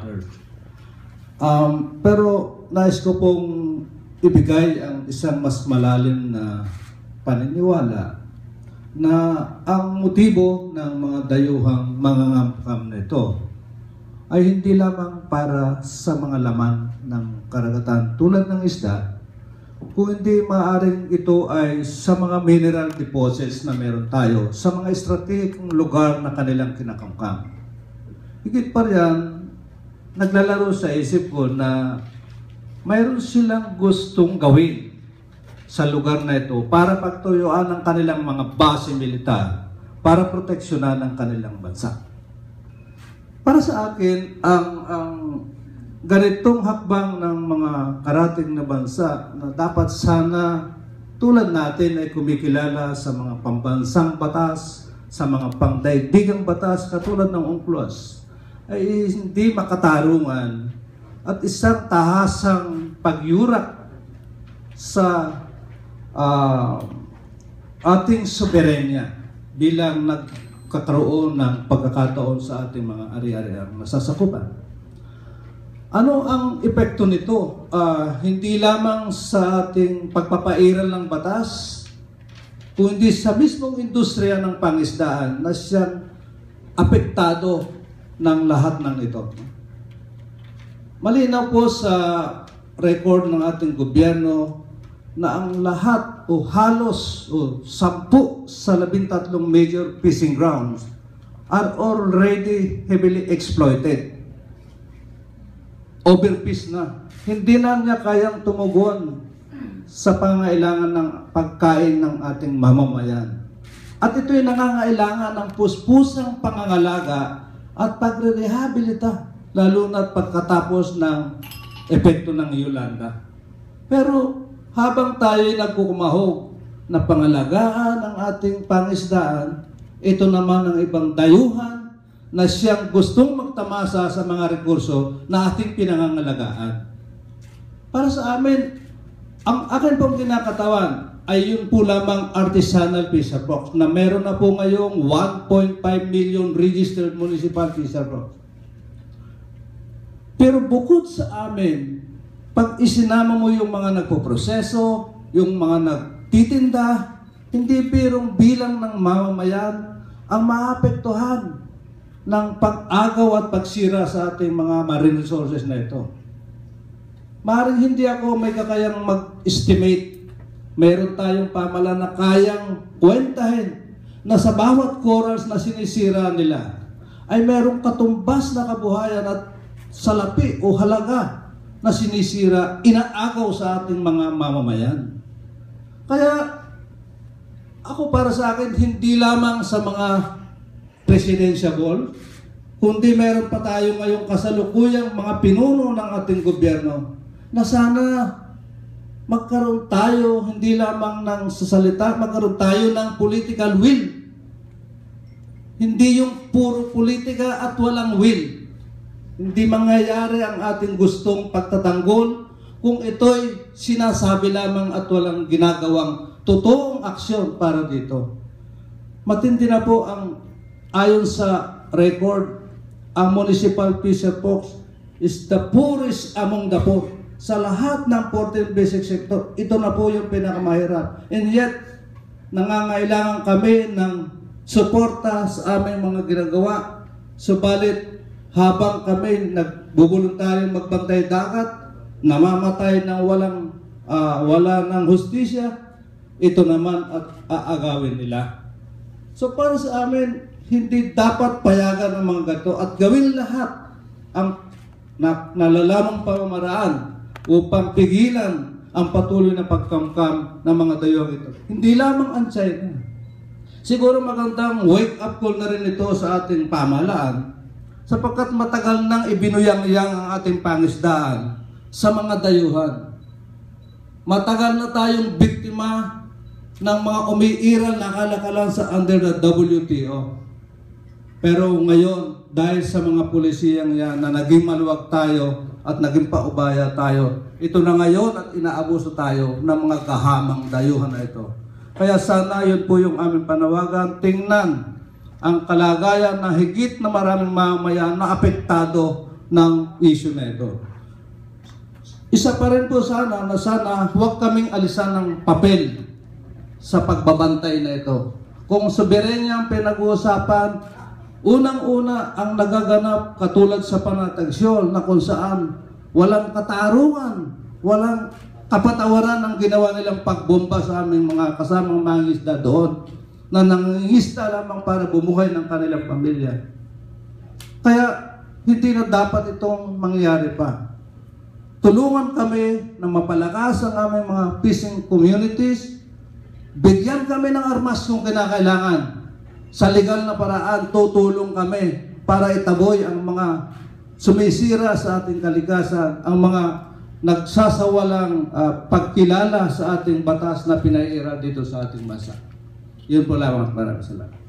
slaughtered. Pero nais ko pong ibigay ang isang mas malalim na paniniwala na ang motibo ng mga dayuhang mangangamkam na ito ay hindi lamang para sa mga laman ng karagatan tulad ng isda, kung hindi maaaring ito ay sa mga mineral deposits na meron tayo sa mga estratehikong lugar na kanilang kinakamkam. Higit pa riyan, naglalaro sa isip ko na mayroon silang gustong gawin sa lugar na ito para pagtuyuan ang kanilang mga base militar para proteksyonan ang kanilang bansa. Para sa akin, ang ganitong hakbang ng mga karating na bansa na dapat sana tulad natin ay kumikilala sa mga pambansang batas, sa mga pangdaigdigang batas katulad ng UNCLOS, ay hindi makatarungan at isang tahasang pagyurak sa ating soberenya bilang nagkakaroon ng pagkakataon sa ating mga ari-ariang nasasakupan. Ano ang epekto nito? Hindi lamang sa ating pagpapairal ng batas, kundi sa mismong industriya ng pangisdaan na siyang apektado ng lahat ng ito. Malinaw po sa record ng ating gobyerno na ang lahat o halos 10 sa 13 major fishing grounds are already heavily exploited. Overfish na. Hindi na niya kayang tumugon sa pangangailangan ng pagkain ng ating mamamayan. At ito'y nangangailangan ng puspusang pangangalaga at pagre-rehabilita, lalo na pagkatapos ng epekto ng Yolanda. Pero habang tayo'y nagkukumahog na pangalagaan ang ating pangisdaan, ito naman ang ibang dayuhan na siyang gustong magtamasa sa mga rekurso na ating pinangangalagaan. Para sa amin, ang akin pong kinakatawan ay yun po lamang artisanal fisher folks na meron na po ngayong 1.5 million registered municipal fisher folks. Pero bukod sa amin, pag isinama mo yung mga nagpoproseso, yung mga nagtitinda, hindi birong bilang ng mamamayan ang maapektuhan ng pag-agaw at pagsira sa ating mga marine resources na ito. Maaaring hindi ako may kakayang mag-estimate. Meron tayong pamalan na kayang kwentahin na sa bawat corals na sinisira nila ay merong katumbas na kabuhayan at salapi o halaga na sinisira, inaagaw sa ating mga mamamayan. Kaya, ako para sa akin, hindi lamang sa mga presidential, kundi meron pa tayo ngayong kasalukuyang mga pinuno ng ating gobyerno na sana magkaroon tayo, hindi lamang ng sasalita, magkaroon tayo ng political will. Hindi yung puro politika at walang will. Hindi mangyayari ang ating gustong pagtatanggol kung ito'y sinasabi lamang at walang ginagawang totoong aksyon para dito. Matindi na po ang ayon sa record, ang municipal fisher folks is the poorest among the poor. Sa lahat ng 14 basic sector, ito na po yung pinakamahirap. And yet, nangangailangan kami ng suporta sa aming mga ginagawa. Subalit, habang kami nagbubuluntaryong magbantay dagat, namamatay ng wala ng hustisya, ito naman at aagawin nila. So para sa amin, hindi dapat payagan ng mga ganito at gawin lahat ang nalalamang pamamaraan upang pigilan ang patuloy na pagkamkam ng mga dayuhang ito. Hindi lamang ang China. Siguro magandang wake-up call na rin ito sa ating pamahalaan sapagkat matagal nang ibinuyang-yang ang ating pangisdaan sa mga dayuhan. Matagal na tayong biktima ng mga umiiral na kalakalan sa under the WTO. Pero ngayon, dahil sa mga pulisiyang yan na naging maluwag tayo at naging paubaya tayo, ito na ngayon at inaabuso tayo ng mga kahamang dayuhan na ito. Kaya sana yun po yung aming panawagan, tingnan ang kalagayan na higit na maraming mamamayan na apektado ng issue na ito. Isa pa rin po sana na sana huwag kaming alisan ng papel sa pagbabantay na ito. Kung soberenya ang pinag-uusapan, unang-una ang nagaganap katulad sa panatagsyon na kung saan walang katarungan, walang kapatawaran ang ginawa nilang pagbomba sa aming mga kasamang mangingisda doon na nangingisda lamang para bumuhay ng kanilang pamilya. Kaya hindi na dapat itong mangyayari pa. Tulungan kami na mapalakas ang aming mga fishing communities. Bigyan kami ng armas kung kinakailangan. Sa legal na paraan, tutulong kami para itaboy ang mga sumisira sa ating kalikasan, ang mga nagsasawalang pagkilala sa ating batas na pinaiira dito sa ating bansa. Yun po lamang. Maraming salamat.